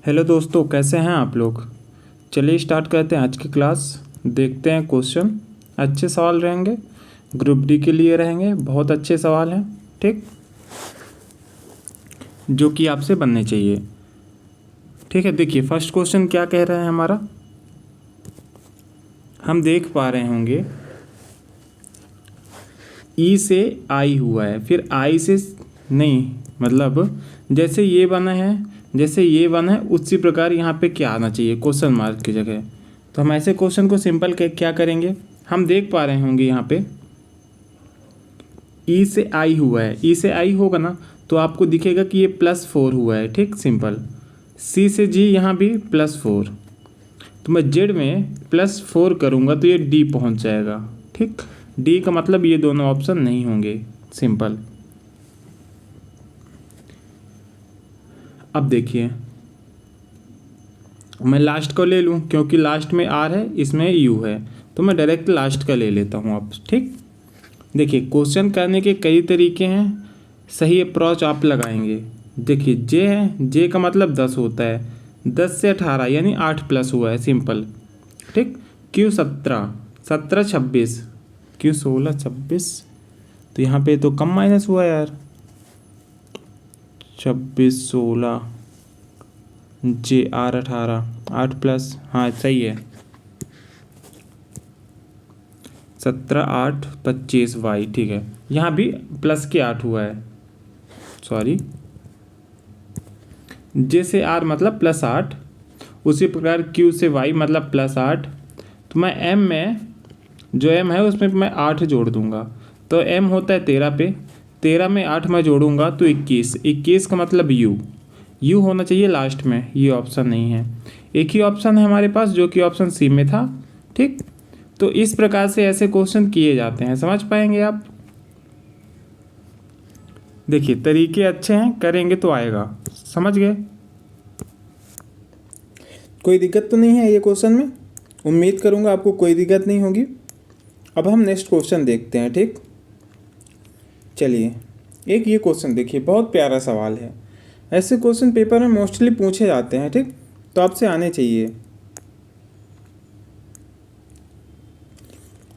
Hello दोस्तों, कैसे हैं आप लोग। चलिए स्टार्ट करते हैं आज की क्लास। देखते हैं क्वेश्चन। अच्छे सवाल रहेंगे, ग्रुप डी के लिए रहेंगे। बहुत अच्छे सवाल हैं, ठीक, जो कि आपसे बनने चाहिए। ठीक है, देखिए फर्स्ट क्वेश्चन क्या कह रहा है हमारा। हम देख पा रहे होंगे ई से आई हुआ है, फिर आई से नहीं, मतलब जैसे ये बना है उसी प्रकार यहाँ पे क्या आना चाहिए, क्वेश्चन मार्क की जगह। तो हम ऐसे क्वेश्चन को सिंपल क्या करेंगे, हम देख पा रहे होंगे यहाँ पे ई से आई हुआ है, ई से आई होगा ना तो आपको दिखेगा कि ये +4 हुआ है, ठीक, सिंपल। सी से जी यहाँ भी +4, तो मैं जेड में +4 करूँगा तो ये डी पहुँच जाएगा, ठीक। डी का मतलब ये दोनों ऑप्शन नहीं होंगे, सिंपल। अब देखिए मैं लास्ट को ले लूँ क्योंकि लास्ट में आर है, इसमें यू है, तो मैं डायरेक्ट लास्ट का ले लेता हूँ अब, ठीक। देखिए क्वेश्चन करने के कई तरीके हैं, सही अप्रोच आप लगाएंगे। देखिए जे है, जे का मतलब 10 होता है, 10 से 18 यानी 8+ हुआ है, सिंपल, ठीक। क्यू 17, 17 26, क्यू 16 26, तो यहाँ पे तो कम माइनस हुआ यार, 26 16, जे आर 18, 8+, हाँ सही है, 17 8 25 वाई, ठीक है। यहाँ भी प्लस के 8 हुआ है, सॉरी, जे से आर मतलब +8, उसी प्रकार क्यू से वाई मतलब +8। तो मैं एम में, जो एम है उसमें मैं 8 जोड़ दूंगा, तो एम होता है 13 पे, 13 में 8 मैं जोड़ूंगा तो 21, 21 का मतलब यू होना चाहिए लास्ट में, ये ऑप्शन नहीं है। एक ही ऑप्शन है हमारे पास जो कि ऑप्शन सी में था, ठीक। तो इस प्रकार से ऐसे क्वेश्चन किए जाते हैं, समझ पाएंगे आप। देखिए तरीके अच्छे हैं, करेंगे तो आएगा, समझ गए। कोई दिक्कत तो नहीं है ये क्वेश्चन में, उम्मीद करूंगा आपको कोई दिक्कत नहीं होगी। अब हम नेक्स्ट क्वेश्चन देखते हैं, ठीक। चलिए एक ये क्वेश्चन देखिए, बहुत प्यारा सवाल है। ऐसे क्वेश्चन पेपर में मोस्टली पूछे जाते हैं, ठीक, तो आपसे आने चाहिए।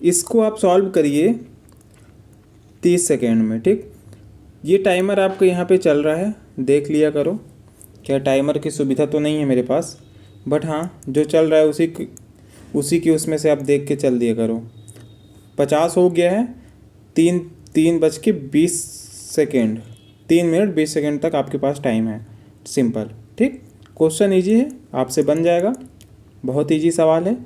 इसको आप सॉल्व करिए 30 सेकेंड में, ठीक। ये टाइमर आपको यहाँ पे चल रहा है, देख लिया करो। क्या टाइमर की सुविधा तो नहीं है मेरे पास, बट हाँ जो चल रहा है उसी की उसमें से आप देख के चल दिया करो। 50 हो गया है, 3:20 3 मिनट 20 सेकेंड तक आपके पास टाइम है, सिंपल, ठीक। क्वेश्चन इजी है, आपसे बन जाएगा, बहुत इजी सवाल है,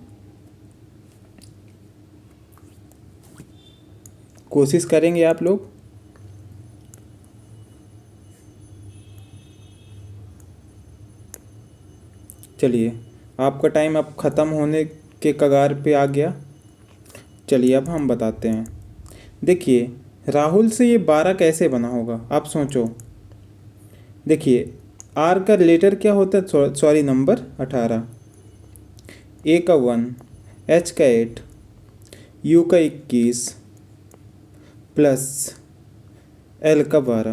कोशिश करेंगे आप लोग। चलिए आपका टाइम अब ख़त्म होने के कगार पे आ गया। चलिए अब हम बताते हैं। देखिए राहुल से ये 12 कैसे बना होगा, आप सोचो। देखिए आर का लेटर क्या होता है, सॉरी नंबर 18, ए का 1, एच का 8, यू का 21 प्लस एल का 12,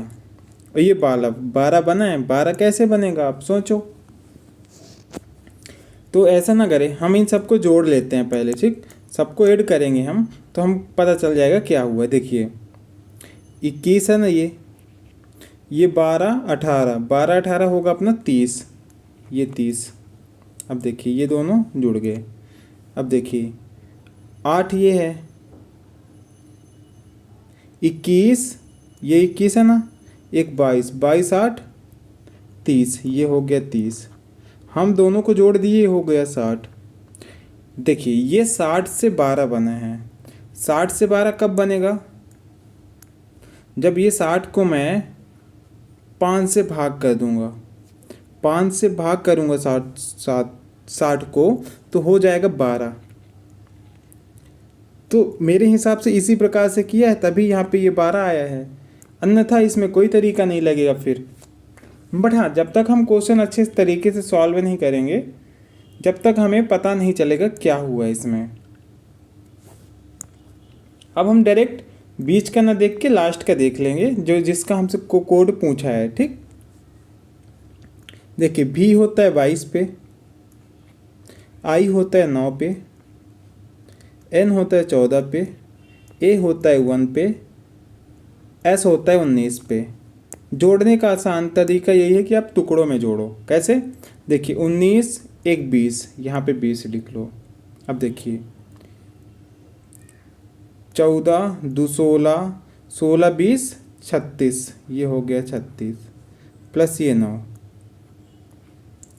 और ये 12 बना है। 12 कैसे बनेगा आप सोचो। तो ऐसा ना करें, हम इन सबको जोड़ लेते हैं पहले, ठीक। सबको ऐड करेंगे हम, तो हम पता चल जाएगा क्या हुआ। देखिए 21 है ना, ये 12 18, 12 18 होगा अपना 30, ये 30। अब देखिए ये दोनों जुड़ गए। अब देखिए 8 ये है, 21, ये 21 है ना, एक 22, 22 8 30, ये हो गया 30। हम दोनों को जोड़ दिए, हो गया 60। देखिए ये 60 से 12 बना है। 60 से 12 कब बनेगा, जब ये 60 को मैं 5 से भाग कर दूंगा, 5 से भाग करूंगा 60 को, तो हो जाएगा 12। तो मेरे हिसाब से इसी प्रकार से किया है, तभी यहाँ पे ये 12 आया है, अन्यथा इसमें कोई तरीका नहीं लगेगा फिर। बट हाँ, जब तक हम क्वेश्चन अच्छे तरीके से सॉल्व नहीं करेंगे, जब तक हमें पता नहीं चलेगा क्या हुआ इसमें। अब हम डायरेक्ट बीच का ना देख के लास्ट का देख लेंगे, जो जिसका हमसे कोड पूछा है, ठीक। देखिए भी होता है 22 पे, आई होता है 9 पे, एन होता है 14 पे, ए होता है 1 पे, एस होता है 19 पे। जोड़ने का आसान तरीका यही है कि आप टुकड़ों में जोड़ो। कैसे? देखिए 19 एक 20, यहाँ पे 20 लिख लो। अब देखिए 14 2 16, 16 20 36, ये हो गया 36 प्लस ये 9,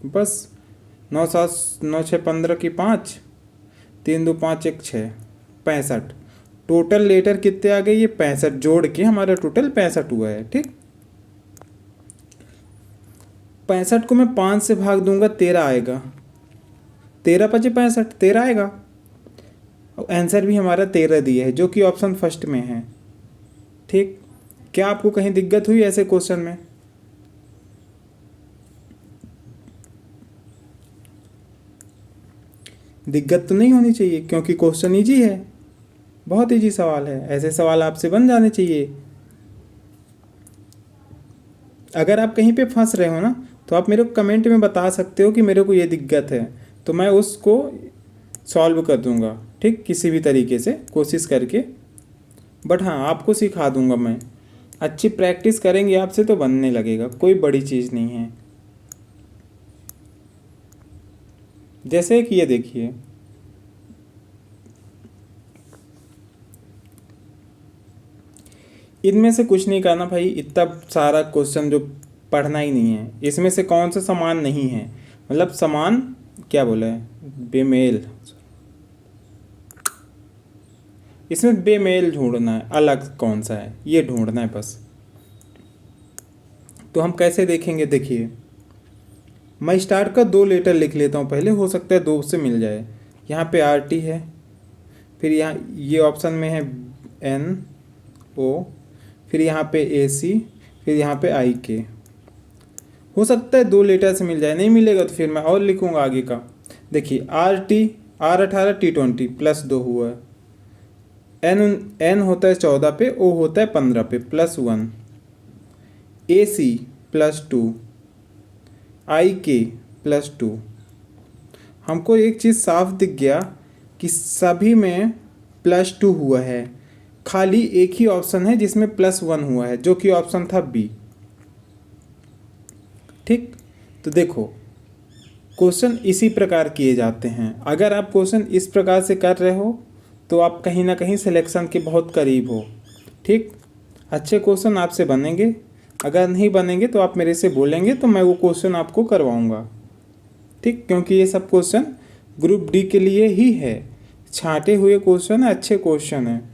बस 9 7 9 6 15 की 5, 3 2 5 1 6, 65। टोटल लेटर कितने आ गए? ये 65, जोड़ के हमारा टोटल 65 हुआ है। ठीक, 65 को मैं 5 से भाग दूंगा 13 आएगा, 13 5 65, 13 आएगा। आंसर भी हमारा 13 दिया है, जो कि ऑप्शन फर्स्ट में है। ठीक, क्या आपको कहीं दिक्कत हुई ऐसे क्वेश्चन में? दिक्कत तो नहीं होनी चाहिए, क्योंकि क्वेश्चन इजी है, बहुत इजी सवाल है। ऐसे सवाल आपसे बन जाने चाहिए। अगर आप कहीं पे फंस रहे हो ना, तो आप मेरे को कमेंट में बता सकते हो कि मेरे को ये दिक्कत है, तो मैं उसको सॉल्व कर दूंगा। ठीक, किसी भी तरीके से कोशिश करके, बट हाँ आपको सिखा दूंगा मैं। अच्छी प्रैक्टिस करेंगे आपसे तो बनने लगेगा, कोई बड़ी चीज़ नहीं है। जैसे कि ये देखिए, इनमें से कुछ नहीं करना भाई, इतना सारा क्वेश्चन जो पढ़ना ही नहीं है। इसमें से कौन सा समान नहीं है, मतलब समान क्या बोला है, बेमेल, इसमें बेमेल ढूंढना है, अलग कौन सा है ये ढूंढना है बस। तो हम कैसे देखेंगे? देखिए मैं स्टार्ट का 2 लेटर लिख लेता हूँ पहले, हो सकता है 2 से मिल जाए। यहाँ पे आर टी है, फिर यहाँ ये ऑप्शन में है एन ओ, फिर यहाँ पे ए सी, फिर यहाँ पे आई के। हो सकता है 2 लेटर से मिल जाए, नहीं मिलेगा तो फिर मैं और लिखूँगा आगे का। देखिए R T, R 18 T 20 plus 2 हुआ है, एन होता है 14 पे, ओ होता है 15 पे प्लस 1, ए सी प्लस 2, आई के प्लस 2। हमको एक चीज़ साफ दिख गया कि सभी में प्लस 2 हुआ है, खाली एक ही ऑप्शन है जिसमें प्लस 1 हुआ है, जो कि ऑप्शन था बी। ठीक, तो देखो क्वेश्चन इसी प्रकार किए जाते हैं। अगर आप क्वेश्चन इस प्रकार से कर रहे हो तो आप कहीं ना कहीं सिलेक्शन के बहुत करीब हो। ठीक, अच्छे क्वेश्चन आपसे बनेंगे, अगर नहीं बनेंगे तो आप मेरे से बोलेंगे तो मैं वो क्वेश्चन आपको करवाऊंगा। ठीक, क्योंकि ये सब क्वेश्चन ग्रुप डी के लिए ही है, छांटे हुए क्वेश्चन है, अच्छे क्वेश्चन है।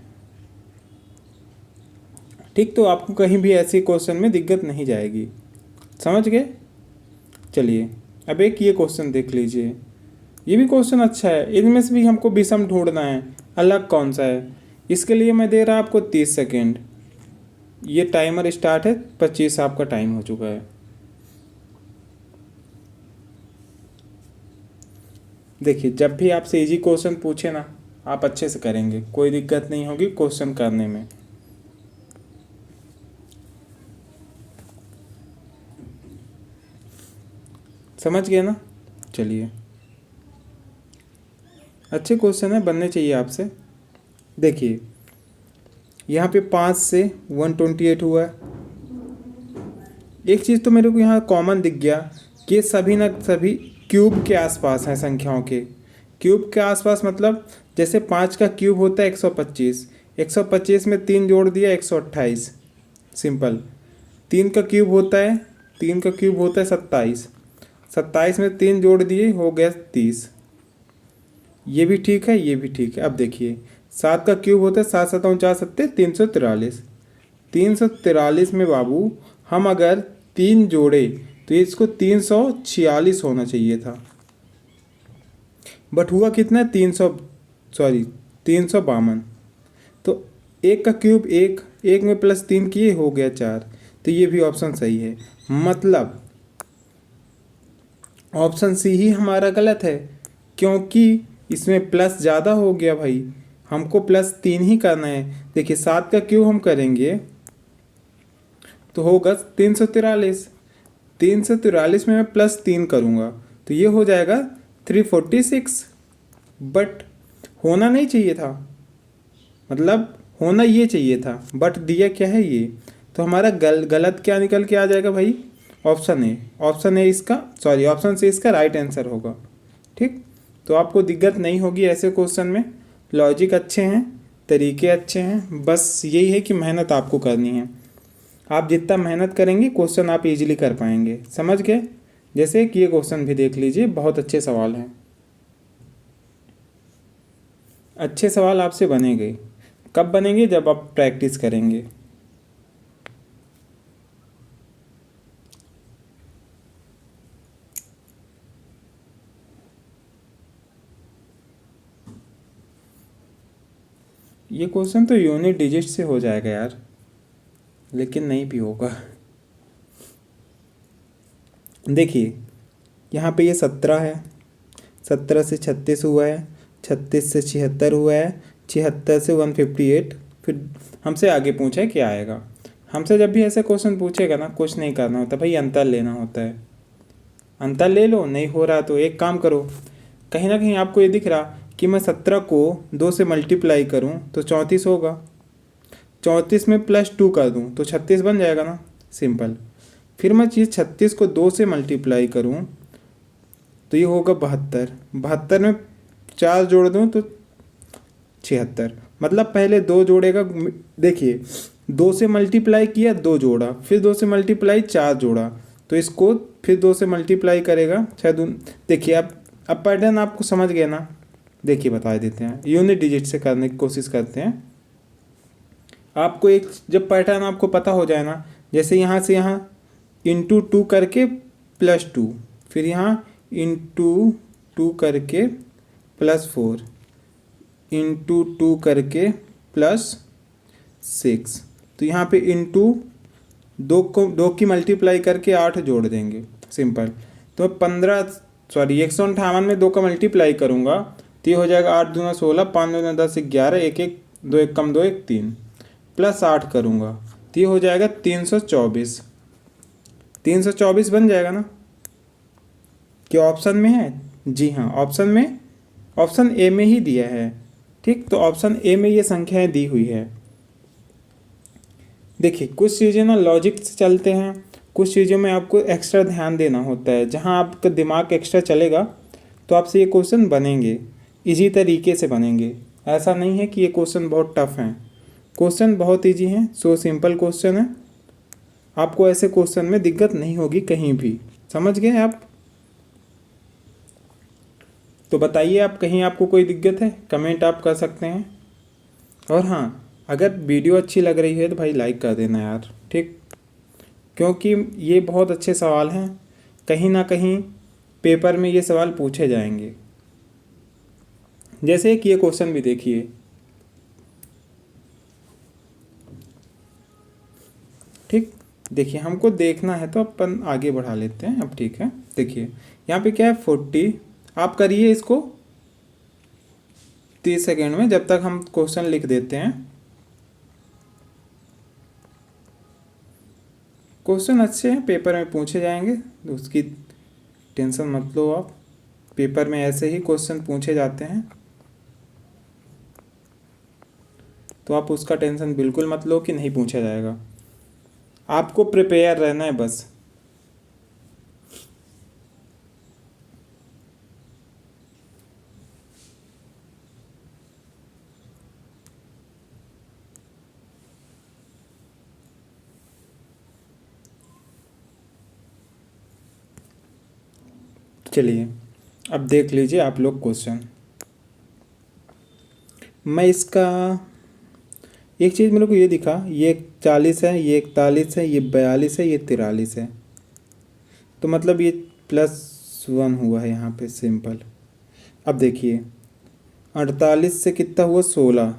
ठीक, तो आपको कहीं भी ऐसे क्वेश्चन में दिक्कत नहीं जाएगी, समझ गए? चलिए अब एक ये क्वेश्चन देख लीजिए, ये भी क्वेश्चन अच्छा है। इनमें से भी हमको विषम ढूंढना है, अलग कौन सा है। इसके लिए मैं दे रहा आपको 30 सेकेंड। ये टाइमर स्टार्ट है, 25 आपका टाइम हो चुका है। देखिए जब भी आपसे इजी क्वेश्चन पूछे ना, आप अच्छे से करेंगे, कोई दिक्कत नहीं होगी क्वेश्चन करने में। समझ गए ना? चलिए अच्छे क्वेश्चन है, बनने चाहिए आपसे। देखिए यहाँ पे 5 से 128 हुआ है। एक चीज़ तो मेरे को यहाँ कॉमन दिख गया कि सभी ना सभी क्यूब के आसपास हैं, संख्याओं के क्यूब के आसपास। मतलब जैसे 5 का क्यूब होता है 125, 125 में 3 जोड़ दिया 128, सिंपल। 3 का क्यूब होता है 27, 27 में 3 जोड़ दिए हो गया 30। ये भी ठीक है, ये भी ठीक है। अब देखिए 7 का क्यूब होता है 7 7 49 सत्ते 343, 343 में बाबू हम अगर 3 जोड़े तो इसको 346 होना चाहिए था, बट हुआ कितना है 352। तो एक का क्यूब एक में प्लस 3 किए हो गया 4, तो ये भी ऑप्शन सही है। मतलब ऑप्शन सी ही हमारा गलत है, क्योंकि इसमें प्लस ज़्यादा हो गया भाई, हमको प्लस 3 ही करना है। देखिए 7 का क्यूब हम करेंगे तो होगा 343, 343 में मैं +3 करूँगा तो ये हो जाएगा 346। बट होना नहीं चाहिए था, मतलब होना ये चाहिए था, बट दिया क्या है ये। तो हमारा गलत क्या निकल के आ जाएगा भाई, ऑप्शन ए। ऑप्शन ए इसका, सॉरी ऑप्शन सी इसका राइट आंसर होगा। ठीक, तो आपको दिक्कत नहीं होगी ऐसे क्वेश्चन में। लॉजिक अच्छे हैं, तरीके अच्छे हैं, बस यही है कि मेहनत आपको करनी है। आप जितना मेहनत करेंगे क्वेश्चन आप इजीली कर पाएंगे। समझ गए? जैसे कि ये क्वेश्चन भी देख लीजिए, बहुत अच्छे सवाल हैं। अच्छे सवाल आपसे बनेंगे। कब बनेंगे? जब आप प्रैक्टिस करेंगे। ये क्वेश्चन तो यूनिट डिजिट से हो जाएगा यार, लेकिन नहीं भी होगा। देखिए यहाँ पे ये 17 है, 17 से 36 हुआ है, 36 से 76 हुआ है, 76 से 158। फिर हमसे आगे पूछा है क्या आएगा। हमसे जब भी ऐसे क्वेश्चन पूछेगा ना, कुछ नहीं करना होता भाई, अंतर लेना होता है। अंतर ले लो, नहीं हो रहा तो एक काम करो, कहीं ना कहीं आपको ये दिख रहा कि मैं 17 को 2 से मल्टीप्लाई करूँ तो 34 होगा, 34 में +2 कर दूँ तो 36 बन जाएगा ना, सिंपल। फिर मैं चीज़ 36 को 2 से मल्टीप्लाई करूँ तो ये होगा 72, 72 में 4 जोड़ दूँ तो 76। मतलब पहले 2 जोड़ेगा, देखिए 2 से मल्टीप्लाई किया 2 जोड़ा, फिर 2 से मल्टीप्लाई 4 जोड़ा, तो इसको फिर 2 से मल्टीप्लाई करेगा शायद। देखिए अब पैटर्न आपको समझ गए ना। देखिए बता देते हैं, यूनिट डिजिट से करने की कोशिश करते हैं। आपको एक जब पैटर्न आपको पता हो जाए ना, जैसे यहाँ से यहाँ ×2 करके +2, फिर यहाँ ×2 करके +4, ×2 करके +6, तो यहाँ पे इंटू 2 की मल्टीप्लाई करके 8 जोड़ देंगे, सिंपल। तो 158 में 2 का मल्टीप्लाई करूँगा तो ये हो जाएगा 8 दूना 16, 5 दूना 10, 11, 1 1 2 1 कम 2 1 3, +8 करूँगा तो ये हो जाएगा 324। 324 बन जाएगा ना। क्या ऑप्शन में है? जी हाँ, ऑप्शन में, ऑप्शन ए में ही दिया है। ठीक, तो ऑप्शन ए में ये संख्याएं दी हुई है। देखिए कुछ चीज़ें ना लॉजिक से चलते हैं, कुछ चीज़ों में आपको एक्स्ट्रा ध्यान देना होता है। जहाँ आपका दिमाग एक्स्ट्रा चलेगा तो आपसे ये क्वेश्चन बनेंगे, इजी तरीके से बनेंगे। ऐसा नहीं है कि ये क्वेश्चन बहुत टफ हैं, क्वेश्चन बहुत इजी हैं, सो सिंपल क्वेश्चन है। आपको ऐसे क्वेश्चन में दिक्कत नहीं होगी कहीं भी। समझ गए आप? तो बताइए आप, कहीं आपको कोई दिक्कत है? कमेंट आप कर सकते हैं। और हाँ, अगर वीडियो अच्छी लग रही है तो भाई लाइक कर देना यार, ठीक, क्योंकि ये बहुत अच्छे सवाल हैं। कहीं ना कहीं पेपर में ये सवाल पूछे जाएंगे। जैसे कि ये क्वेश्चन भी देखिए, ठीक, देखिए हमको देखना है तो अपन आगे बढ़ा लेते हैं अब, ठीक है। देखिए यहाँ पे क्या है 40, आप करिए इसको 30 सेकेंड में, जब तक हम क्वेश्चन लिख देते हैं। क्वेश्चन अच्छे हैं, पेपर में पूछे जाएंगे, उसकी टेंशन मत लो आप। पेपर में ऐसे ही क्वेश्चन पूछे जाते हैं, तो आप उसका टेंशन बिल्कुल मत लो कि नहीं पूछा जाएगा। आपको प्रिपेयर रहना है बस। चलिए अब देख लीजिए आप लोग क्वेश्चन। मैं इसका एक चीज़ मेरे को ये दिखा, ये 40 है, ये 41 है, ये 42 है, ये 43 है, तो मतलब ये +1 हुआ है यहाँ पे, सिंपल। अब देखिए 48 से कितना हुआ 16,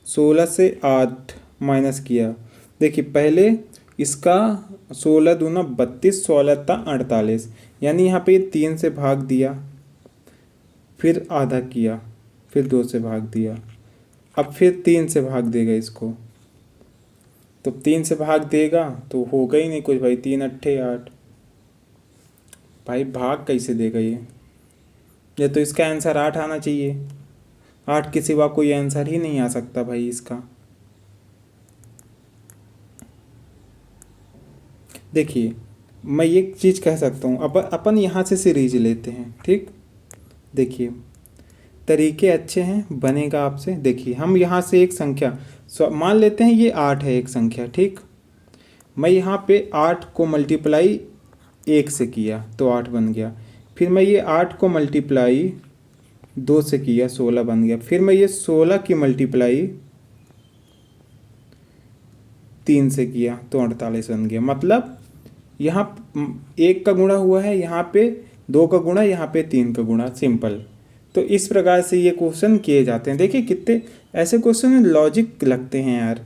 16 से 8 माइनस किया। देखिए पहले इसका 16 दूना 32, 16 था 48, यानी यहाँ पे ये 3 से भाग दिया, फिर आधा किया, फिर 2 से भाग दिया, अब फिर 3 से भाग देगा इसको। तो 3 से भाग देगा तो होगा ही नहीं कुछ भाई, 3 8 8, भाई भाग कैसे देगा ये तो इसका आंसर 8 आना चाहिए। 8 के सिवा कोई आंसर ही नहीं आ सकता भाई इसका। देखिए मैं ये चीज़ कह सकता हूँ, अपन यहाँ से सीरीज लेते हैं, ठीक। देखिए तरीके अच्छे हैं, बनेगा आपसे। देखिए हम यहाँ से एक संख्या मान लेते हैं, ये 8 है एक संख्या, ठीक। मैं यहाँ पे 8 को मल्टीप्लाई 1 से किया तो 8 बन गया। फिर मैं ये 8 को मल्टीप्लाई 2 से किया, 16 बन गया। फिर मैं ये 16 की मल्टीप्लाई 3 से किया तो 48 बन गया। मतलब यहाँ 1 का गुणा हुआ है, यहाँ पे 2 का गुणा, यहाँ पे 3 का गुणा, सिंपल। तो इस प्रकार से ये क्वेश्चन किए जाते हैं। देखिए कितने ऐसे क्वेश्चन में लॉजिक लगते हैं यार।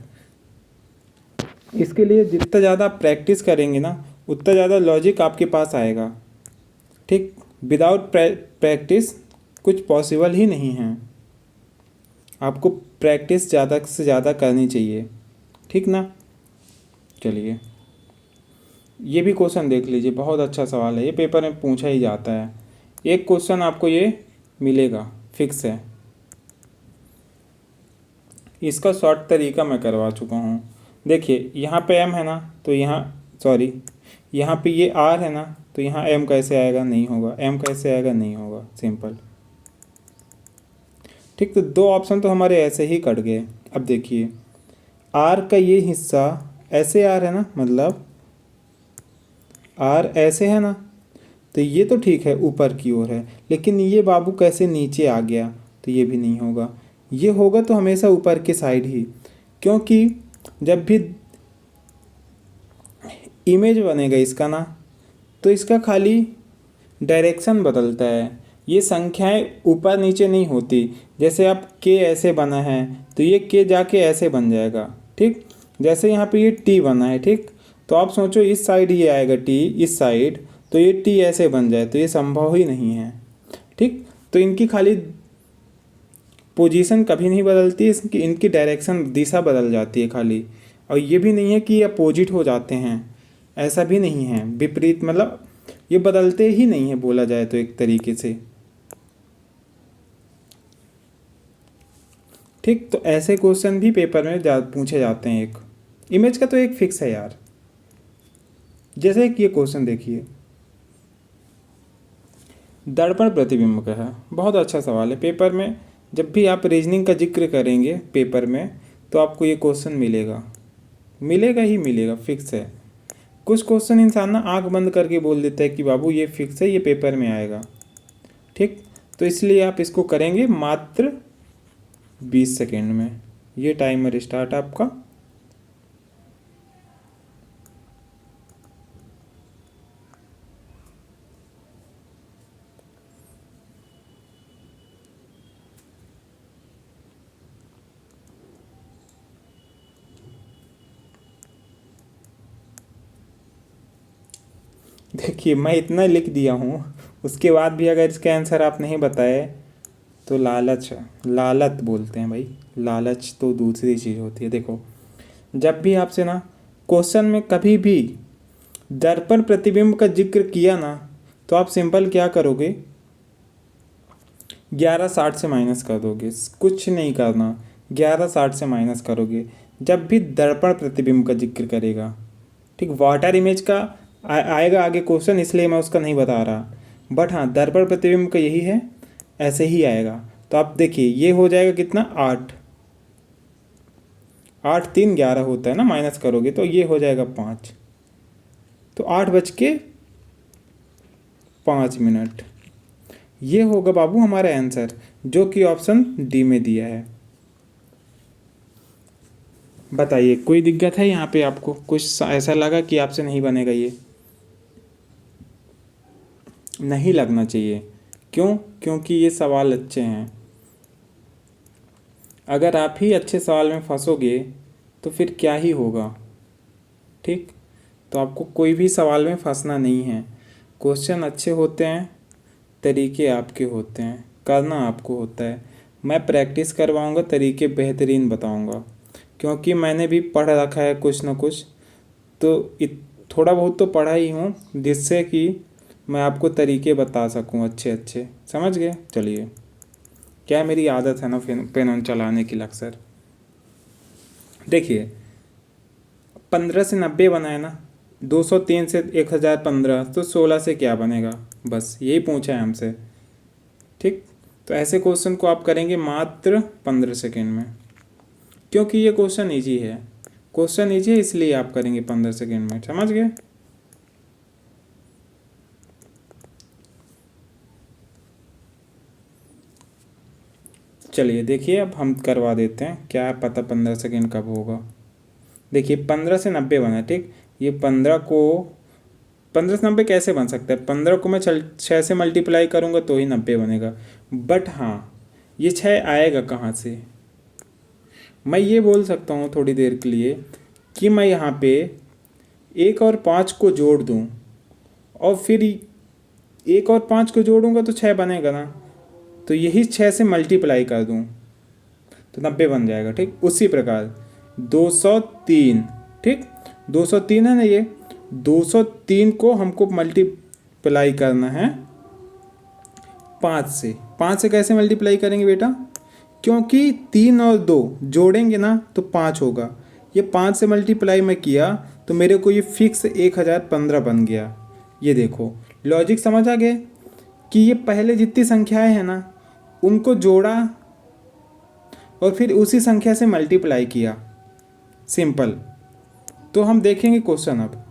इसके लिए जितना ज़्यादा प्रैक्टिस करेंगे ना, उतना ज़्यादा लॉजिक आपके पास आएगा, ठीक। विदाउट प्रैक्टिस कुछ पॉसिबल ही नहीं है। आपको प्रैक्टिस ज़्यादा से ज़्यादा करनी चाहिए, ठीक ना। चलिए ये भी क्वेश्चन देख लीजिए, बहुत अच्छा सवाल है, ये पेपर में पूछा ही जाता है। एक क्वेश्चन आपको ये मिलेगा, फिक्स है। इसका शॉर्ट तरीका मैं करवा चुका हूँ। देखिए यहाँ पे m है ना, तो यहाँ सॉरी यहाँ पे ये r है ना, तो यहाँ m कैसे आएगा, नहीं होगा। m कैसे आएगा, नहीं होगा, सिंपल, ठीक। तो 2 ऑप्शन तो हमारे ऐसे ही कट गए। अब देखिए r का ये हिस्सा ऐसे r है ना, मतलब r ऐसे है ना, तो ये तो ठीक है ऊपर की ओर है, लेकिन ये बाबू कैसे नीचे आ गया, तो ये भी नहीं होगा। ये होगा तो हमेशा ऊपर के साइड ही, क्योंकि जब भी इमेज बनेगा इसका ना, तो इसका खाली डायरेक्शन बदलता है। ये संख्याएं ऊपर नीचे नहीं होती। जैसे आप के ऐसे बना है तो ये के जाके ऐसे बन जाएगा, ठीक। जैसे यहाँ पे ये टी बना है, ठीक, तो आप सोचो इस साइड ये आएगा टी, इस साइड, तो ये टी ऐसे बन जाए, तो ये संभव ही नहीं है, ठीक। तो इनकी खाली पोजीशन कभी नहीं बदलती, इनकी डायरेक्शन दिशा बदल जाती है खाली। और ये भी नहीं है कि ये अपोजिट हो जाते हैं, ऐसा भी नहीं है, विपरीत, मतलब ये बदलते ही नहीं है बोला जाए तो एक तरीके से, ठीक। तो ऐसे क्वेश्चन भी पेपर में पूछे जाते हैं। एक इमेज का तो एक फिक्स है यार। जैसे कि ये क्वेश्चन देखिए, दर्पण प्रतिबिंब का है, बहुत अच्छा सवाल है। पेपर में जब भी आप रीजनिंग का जिक्र करेंगे पेपर में, तो आपको ये क्वेश्चन मिलेगा, मिलेगा ही मिलेगा, फिक्स है। कुछ क्वेश्चन इंसान ना आंख बंद करके बोल देता है कि बाबू ये फिक्स है, ये पेपर में आएगा, ठीक। तो इसलिए आप इसको करेंगे मात्र 20 सेकेंड में। ये टाइमर स्टार्ट आपका। देखिए मैं इतना लिख दिया हूँ, उसके बाद भी अगर इसका आंसर आप नहीं बताए तो लालच है, लालच बोलते हैं भाई, लालच तो दूसरी चीज़ होती है। देखो जब भी आपसे ना क्वेश्चन में कभी भी दर्पण प्रतिबिंब का जिक्र किया ना, तो आप सिंपल क्या करोगे, 1160 से माइनस कर दोगे, कुछ नहीं करना, 1160 से माइनस करोगे जब भी दर्पण प्रतिबिंब का जिक्र करेगा, ठीक। वाटर इमेज का आएगा आगे क्वेश्चन, इसलिए मैं उसका नहीं बता रहा, बट हाँ दर्पण प्रतिबिंब का यही है, ऐसे ही आएगा। तो आप देखिए ये हो जाएगा कितना, 8, 8 3 11 होता है ना, माइनस करोगे तो ये हो जाएगा 5, तो 8:05। ये होगा बाबू हमारा आंसर, जो कि ऑप्शन डी में दिया है। बताइए कोई दिक्कत है यहाँ पे, आपको कुछ ऐसा लगा कि आपसे नहीं बनेगा? ये नहीं लगना चाहिए, क्यों? क्योंकि ये सवाल अच्छे हैं। अगर आप ही अच्छे सवाल में फंसोगे तो फिर क्या ही होगा, ठीक। तो आपको कोई भी सवाल में फंसना नहीं है। क्वेश्चन अच्छे होते हैं, तरीके आपके होते हैं, करना आपको होता है। मैं प्रैक्टिस करवाऊंगा, तरीके बेहतरीन बताऊंगा, क्योंकि मैंने भी पढ़ रखा है कुछ ना कुछ, तो थोड़ा बहुत तो पढ़ा ही हूँ, जिससे कि मैं आपको तरीके बता सकूं अच्छे अच्छे। समझ गए? चलिए, क्या मेरी आदत है ना पेन ऑन चलाने की अक्सर। देखिए, 15 से 90 बना है ना, 203 से 1015, तो 16 से क्या बनेगा? बस यही पूछा है हमसे। ठीक, तो ऐसे क्वेश्चन को आप करेंगे मात्र 15 सेकेंड में, क्योंकि ये क्वेश्चन ईजी है। क्वेश्चन ईजी है इसलिए आप करेंगे 15 सेकेंड में। समझ गए? चलिए देखिए, अब हम करवा देते हैं, क्या पता 15 सेकेंड कब होगा। देखिए 15 से 90 बना है। ठीक, ये 15 से 90 कैसे बन सकता है? 15 को मैं 6 से मल्टीप्लाई करूँगा तो ही 90 बनेगा। बट हाँ, ये 6 आएगा कहाँ से? मैं ये बोल सकता हूँ थोड़ी देर के लिए कि मैं यहाँ पे 1 और 5 को जोड़ दूँ, और फिर 1 और 5 को जोड़ूंगा तो 6 बनेगा ना, तो यही 6 से मल्टीप्लाई कर दूँ तो 90 बन जाएगा। ठीक, उसी प्रकार 203, ठीक, 203 है ना, ये 203 को हमको मल्टीप्लाई करना है 5 से। 5 से कैसे मल्टीप्लाई करेंगे बेटा? क्योंकि 3 और 2 जोड़ेंगे ना तो 5 होगा। ये 5 से मल्टीप्लाई मैं किया तो मेरे को ये फिक्स 1015 बन गया। ये देखो, लॉजिक समझ आ गया कि ये पहले जितनी संख्याएं हैं ना उनको जोड़ा और फिर उसी संख्या से मल्टीप्लाई किया। सिंपल। तो हम देखेंगे क्वेश्चन अब।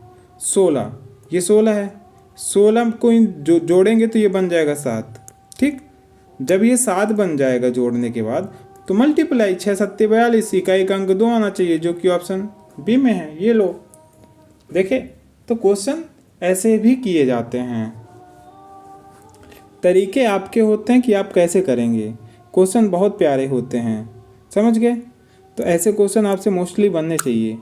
16, ये 16 है, 16 को जो जोड़ेंगे तो ये बन जाएगा 7। ठीक, जब ये 7 बन जाएगा जोड़ने के बाद तो मल्टीप्लाई 6 7 42, इकाई का अंक 2 आना चाहिए, जो कि ऑप्शन बी में है। ये लो, देखे, तो क्वेश्चन ऐसे भी किए जाते हैं। तरीके आपके होते हैं कि आप कैसे करेंगे। क्वेश्चन बहुत प्यारे होते हैं। समझ गए? तो ऐसे क्वेश्चन आपसे मोस्टली बनने चाहिए।